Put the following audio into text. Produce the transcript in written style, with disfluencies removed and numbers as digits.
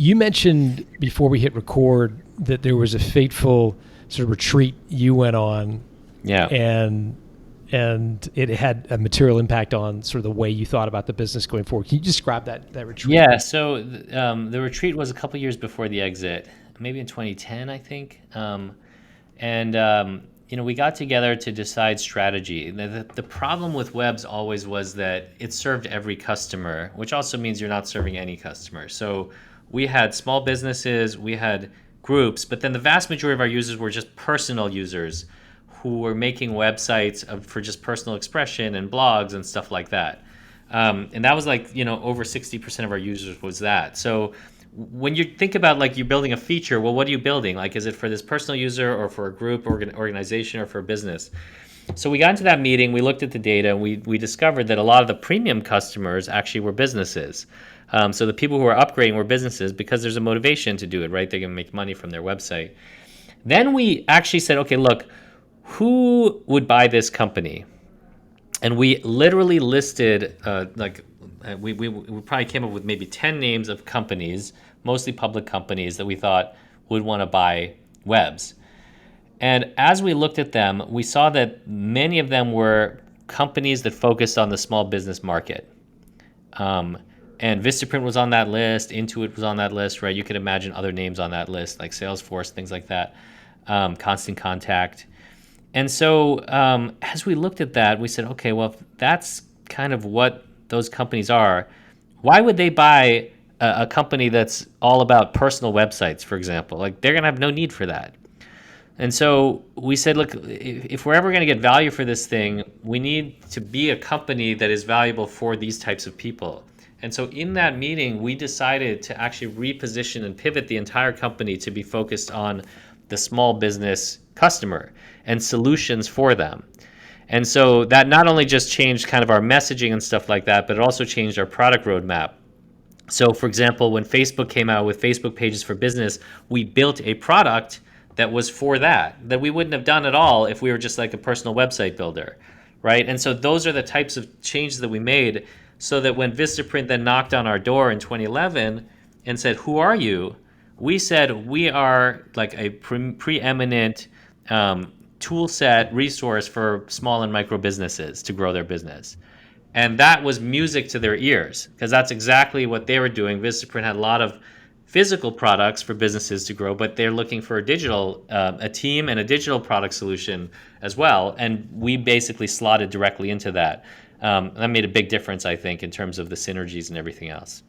You mentioned before we hit record that there was a fateful sort of retreat you went on, Yeah. and it had a material impact on sort of the way you thought about the business going forward. Can you describe that retreat? Yeah. So the retreat was a couple years before the exit, maybe in 2010, I think. We got together to decide strategy. The problem with webs always was that it served every customer, which also means you're not serving any customer. So we had small businesses, we had groups, but then the vast majority of our users were just personal users who were making websites for just personal expression and blogs and stuff like that. And that was over 60% of our users was that. So when you think about you're building a feature, well, what are you building? Is it for this personal user or for a group, organization, or for a business? So we got into that meeting, we looked at the data, and we discovered that a lot of the premium customers actually were businesses. So the people who were upgrading were businesses because there's a motivation to do it, right? They're going to make money from their website. Then we actually said, okay, look, who would buy this company? And we literally listed, we probably came up with maybe 10 names of companies, mostly public companies, that we thought would want to buy webs. And as we looked at them, we saw that many of them were companies that focused on the small business market. And Vistaprint was on that list, Intuit was on that list, right? You could imagine other names on that list, like Salesforce, things like that, Constant Contact. And so as we looked at that, we said, okay, well, if that's kind of what those companies are, why would they buy a company that's all about personal websites, for example? They're going to have no need for that. And so we said, look, if we're ever going to get value for this thing, we need to be a company that is valuable for these types of people. And so in that meeting, we decided to actually reposition and pivot the entire company to be focused on the small business customer and solutions for them. And so that not only just changed kind of our messaging and stuff like that, but it also changed our product roadmap. So for example, when Facebook came out with Facebook Pages for Business, we built a product that was for that we wouldn't have done at all if we were just like a personal website builder, right? And so those are the types of changes that we made, so that when Vistaprint then knocked on our door in 2011 and said, who are you? We said, we are like a preeminent tool set resource for small and micro businesses to grow their business. And that was music to their ears, because that's exactly what they were doing. Vistaprint had a lot of physical products for businesses to grow, but they're looking for a team and a digital product solution as well. And we basically slotted directly into that. That made a big difference, I think, in terms of the synergies and everything else.